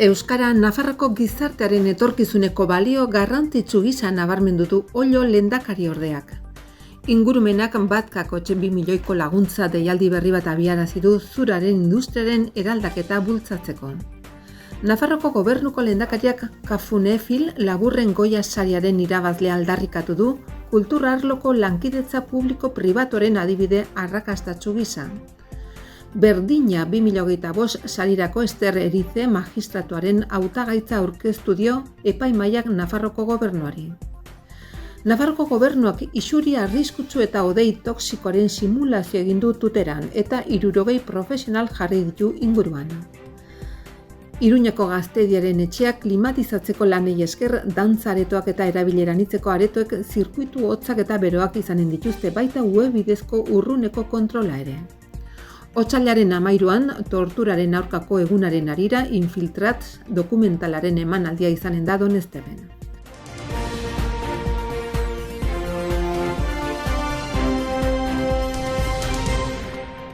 Euskara Nafarroko gizartearen etorkizuneko balio garrantzitsu gisa nabarmendu du Ollo lehendakariordeak. Ingurumenak batkakotxe 2 milioiko laguntza deialdi berri bat abiarazi du zuraren industriaren eraldaketa bultzatzeko. Nafarroko gobernuko lehendakariak Kafunefil Laburren Goya sariaren irabazlea aldarrikatu du kultura arloko lankidetza publiko-pribatoren adibide arrakastatsu gisa. Berdina 2025 sarirako Ester Erize magistratuaren hautagaitza aurkeztu dio epaimahaiak Nafarroko gobernuari. Nafarroko gobernuak isuri arriskutsu eta hodei toxikoaren simulazio egin du Tuteran eta 60 profesional jarri ditu inguruan. Iruñeko Gaztediaren etxeak klimatizatzeko lanei esker dantzaretoak eta erabileran hitzeko aretoek zirkuitu hotzak eta beroak izanen dituzte, baita web bidezko urruneko kontrola ere. Otsailaren 13an, torturaren aurkako egunaren harira Infiltrats dokumentalaren emanaldia izanen da Donezteben.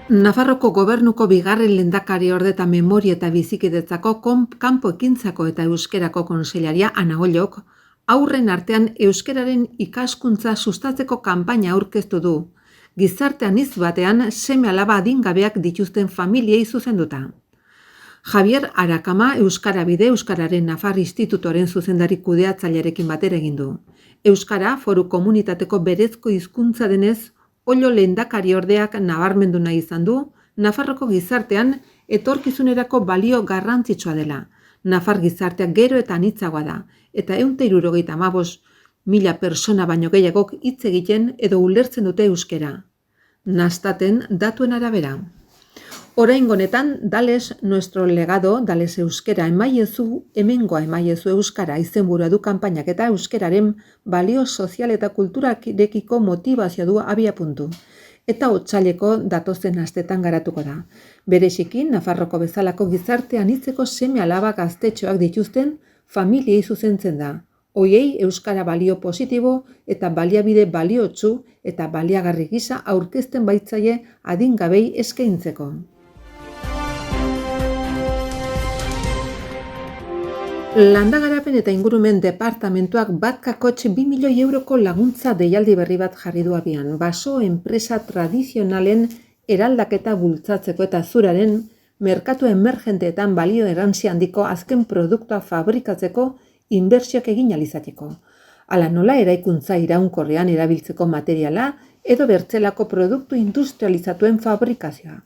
Nafarroko gobernuko bigarren lehendakariorde eta memoria eta bizikidetzako kanpo ekintzako eta euskerako kontseilaria Ana Ollok, haurren artean euskeraren ikaskuntza sustatzeko kanpaina aurkeztu du. Gizarte anitz batean seme-alaba adingabeak dituzten familiei zuzenduta. Javier Arakama Euskara Bide Euskararen Nafar Institutoren zuzendari kudeatzailearekin batera egin du. Euskara foru komunitateko berezko hizkuntza denez, Ollo lehendakariordeak nabarmendu nahi izan du, Nafarroko gizartean etorkizunerako balio garrantzitsua dela. Nafar gizarteak gero eta anitzagoa da, eta 175.000 persona baino gehiagok hitz egiten edo ulertzen dute euskera. Nastaten datuen arabera. Oraingo honetan, Dales nuestro legado, Dales euskera emaiezu, hemengoa emaiezu euskara izenburua du kanpainak eta euskeraren balio sozial eta kulturarekiko motivazioa du abiapuntu. Eta otsaileko datozen astetan garatuko da. Bereziki, Nafarroko bezalako gizarte anitzeko seme-alaba gaztetxoak dituzten familiei zuzentzen da. Hoiei euskara balio positibo eta baliabide baliotsu eta baliagarri gisa aurkezten baitzaie adingabei eskaintzeko. Landagarapen eta ingurumen departamentuak batkakotxe 2 milioi euroko laguntza deialdi berri bat jarri du abian. Baso enpresa tradizionalen eraldaketa bultzatzeko eta zuraren merkatu emergenteetan balio erantzi handiko azken produktua fabrikatzeko inbertsioak egin ahal izateko. Hala nola eraikuntza iraunkorrean erabiltzeko materiala edo bertzelako produktu industrializatuen fabrikazioa.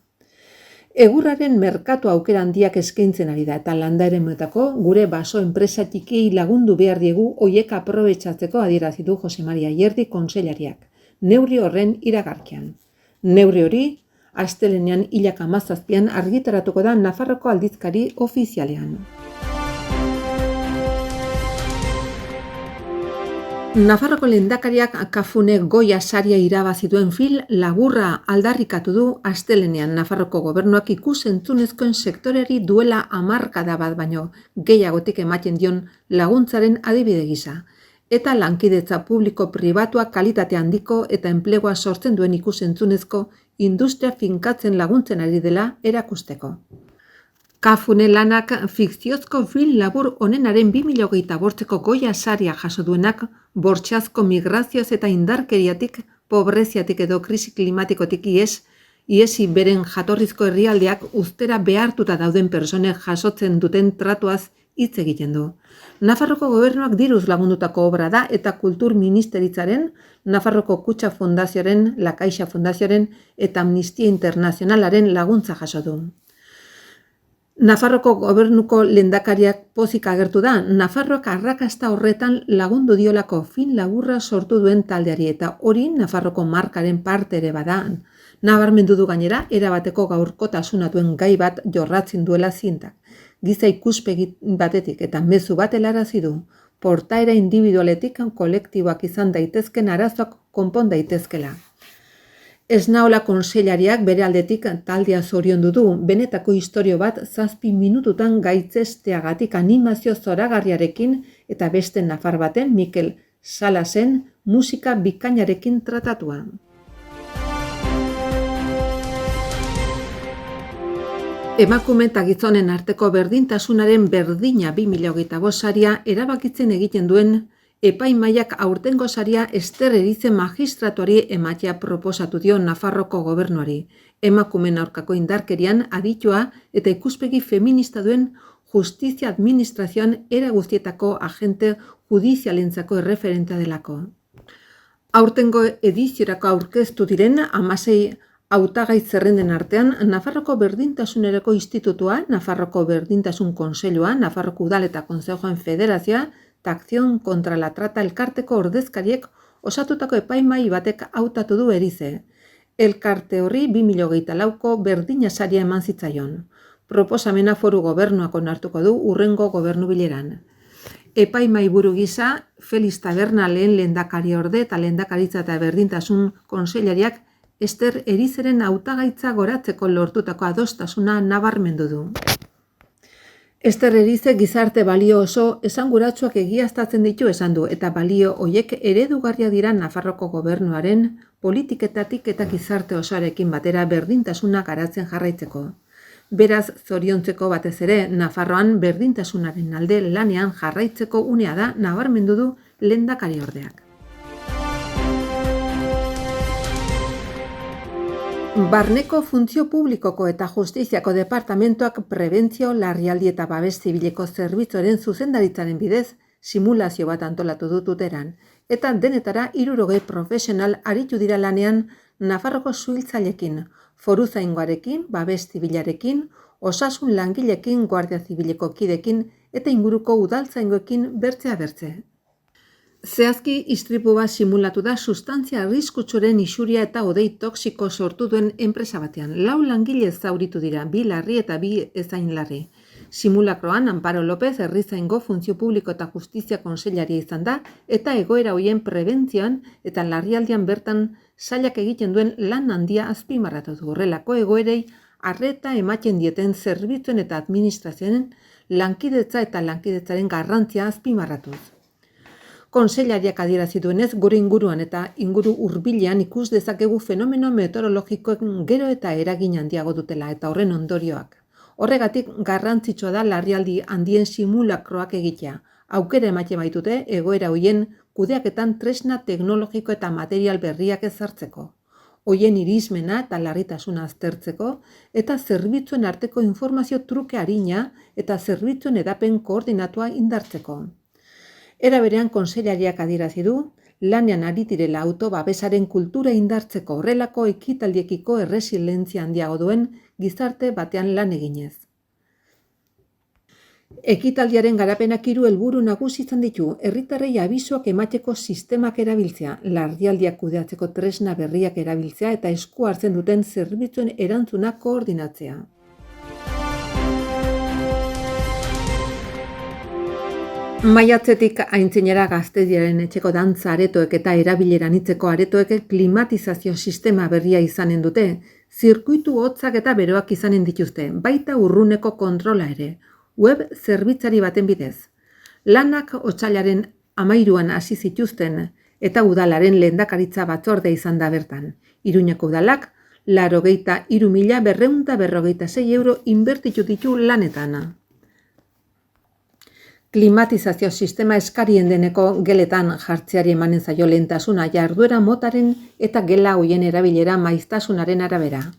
Egurraren merkatu aukera handiak eskaintzen ari da eta landa eremuetako gure baso enpresa txikiei lagundu behar diegu hoiek aprobetxatzeko adierazi du Jose Maria Ierdi kontseilariak, neurri horren iragarkian. Neurri hori, astelehenean 17 argitaratuko da Nafarroko aldizkari ofizialean. Nafarroko lehendakariak Kafune Goya saria irabazi duen film laburra aldarrikatu du astelehenean. Nafarroko gobernuak ikus-entzunezkoen sektoreari duela 10 hamarkada bat baino gehiagotik ematen dion laguntzaren adibide gisa. Eta lankidetza publiko-pribatua kalitate handiko eta enplegua sortzen duen ikus-entzunezko industria finkatzen laguntzen ari dela erakusteko. Kafune lanak fikziozko film labur honenaren 2025ko Goya saria jaso duenak bortxazko migrazioz eta indarkeriatik, pobreziatik edo krisi klimatikotik iesi beren jatorrizko herrialdeak uztera behartuta dauden personek jasotzen duten tratuaz hitz egiten du. Nafarroko gobernuak diruz lagundutako obra da eta Kultur Ministeritzaren, Nafarroko Kutxa Fundazioaren, La Caixa Fundazioaren eta Amnistia Internazionalaren laguntza jaso du. Nafarroko gobernuko lehendakariak pozik agertu da, Nafarroak arrakasta horretan lagundu diolako film laburra sortu duen taldeari eta hori Nafarroko markaren parte ere bada. Nabarmendu du gainera, erabateko gaurkotasuna duen gai bat jorratzen duela zintak. Giza ikuspegi batetik eta mezu bat helarazi du. Portaera individualetik kolektiboak izan daitezken arazoak konpon daitezkela. Esnaola kontseilariak bere aldetik taldea zoriondu du, benetako istorio bat 7 minututan gaitzesteagatik animazio zoragarriarekin eta beste nafar baten Mikel Salasen musika bikainarekin tratatua. Emakume eta gizonen arteko berdintasunaren berdina 2025 saria erabakitzen egiten duen epaimahaiak aurtengo saria Ester Erize magistratuari ematea proposatu dio Nafarroko gobernuari. Emakumeen aurkako indarkerian aditua eta ikuspegi feminista duen justizia administrazioan era guztietako agente judizialentzako erreferentea delako. Aurtengo ediziorako aurkeztu diren 16 hautagai zerrenden artean Nafarroko Berdintasunerako Institutua, Nafarroko Berdintasun Kontseilua, Nafarroko Udal eta Kontzejoen Federazioa eta Akzion kontra la Trata elkarteko ordezkariek osatutako epaimahai batek hautatu du Erize. Elkarte horri 2024ko berdina saria eman zitzaion. Proposamena Foru Gobernuak onartuko du hurrengo gobernu bileran. Epaimahai buru gisa, Felix Taberna lehen lehendakariorde eta lehendakaritza eta berdintasun kontseilariak Ester Erizeren hautagaitza goratzeko lortutako adostasuna nabarmendu du. Ester Erize gizarte balio oso esanguratsuak egiaztatzen ditu esan du eta balio hoiek eredugarria dira Nafarroko gobernuaren politiketatik eta gizarte osoarekin batera berdintasuna garatzen jarraitzeko. Beraz, zoriontzeko batez ere, Nafarroan berdintasunaren alde lanean jarraitzeko unea da nabarmendu du lehendakariordeak. Barneko Funtzio Publikoko eta Justiziako Departamentoak prebentzio, larrialdi eta babes zibileko zerbitzuaren zuzendaritzaren bidez simulazio bat antolatu du Tuteran, eta denetara 60 profesional aritu dira lanean Nafarroko suhiltzaileekin, foruzaingoarekin, babes zibilarekin, osasun langileekin, guardia zibileko kidekin eta inguruko udaltzaingoekin bertzea bertze. Zehazki istripu bat simulatu da sustantzia arriskutsuren isuria eta hodei toxiko sortu duen enpresa batean. 4 langile zauritu dira, 2 larri eta 2 ezain larri. Simulakroan Amparo López herrizaingo Funtzio Publiko eta Justizia Kontseilaria izan da eta egoera hoien prebentzioan eta larrialdian bertan sailak egiten duen lan handia azpimarratu du. Horrelako egoerei arreta ematen dieten zerbitzuen eta administrazioen lankidetza eta lankidetzaren garrantzia azpimarratuz. Kontseilariak adierazi duenez, gure inguruan eta inguru hurbilean ikus dezakegu fenomeno meteorologikoen gero eta eragin handiago dutela eta horren ondorioak. Horregatik garrantzitsua da larrialdi handien simulakroak egitea. Aukera ematen baitute egoera hoien kudeaketan tresna teknologiko eta material berriak ezartzeko. Hoien irismena eta larritasuna aztertzeko eta zerbitzuen arteko informazio truke arina eta zerbitzuen edapen koordinatua indartzeko. Era berean kontseilariak adierazi du, lanean ari direla autobabesaren kultura indartzeko horrelako ekitaldiekiko erresilientzia handiago duen gizarte batean lan eginez. Ekitaldiaren garapenak 3 helburu nagusi izan ditu, herritarrei abisoak emateko sistemak erabiltzea, larrialdiak kudeatzeko tresna berriak erabiltzea eta esku hartzen duten zerbitzuen erantzuna koordinatzea. Maiatzetik aintzinera Gaztediaren etxeko dantza aretoek eta erabilera anitzeko aretoek klimatizazio sistema berria izanen dute, zirkuitu hotzak eta beroak izanen dituzte, baita urruneko kontrola ere, web zerbitzari baten bidez. Lanak otsailaren 13an hasi zituzten eta udalaren lehendakaritza batzordea izan da bertan. Iruñeko udalak 83.246 euro inbertitu ditu lanetan. Klimatizazio sistema eskarien deneko geletan jartzeari emanen zaio lehentasuna jarduera motaren eta gela hoien erabilera maiztasunaren arabera.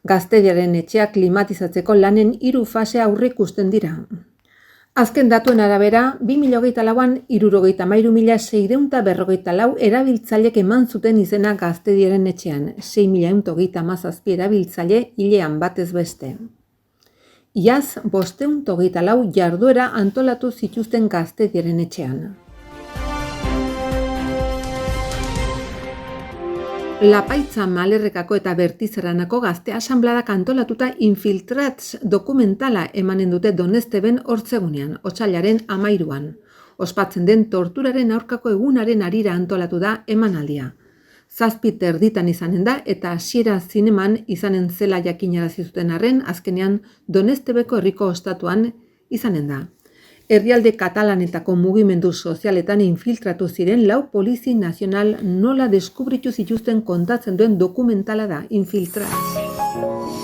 Gaztediaren etxea klimatizatzeko lanen 3 fase aurreikusten dira. Azken datuen arabera, 2024an 63.654 erabiltzaileek eman zuten izena Gaztediaren etxean, 6.137 erabiltzaile hilean batez beste. Iaz 524 jarduera antolatu zituzten Gaztediaren etxean. Lapaitza Malerrekako eta Bertizeranako gazte asanbladak antolatuta Infiltrats dokumentala emanen dute Donesteben Hortzegunean, otsailaren 13an. Ospatzen den torturaren aurkako egunaren harira antolatu da emanaldia. 7:30 izanen da eta hasiera zineman izanen zela jakinarazi zuten arren, azkenean Donestebeko herriko ostatuan izanen da. Herrialde katalanetako mugimendu sozialetan infiltratu ziren 4 polizi nazional nola deskubritu zituzten kontatzen duen dokumentala da, Infiltrats.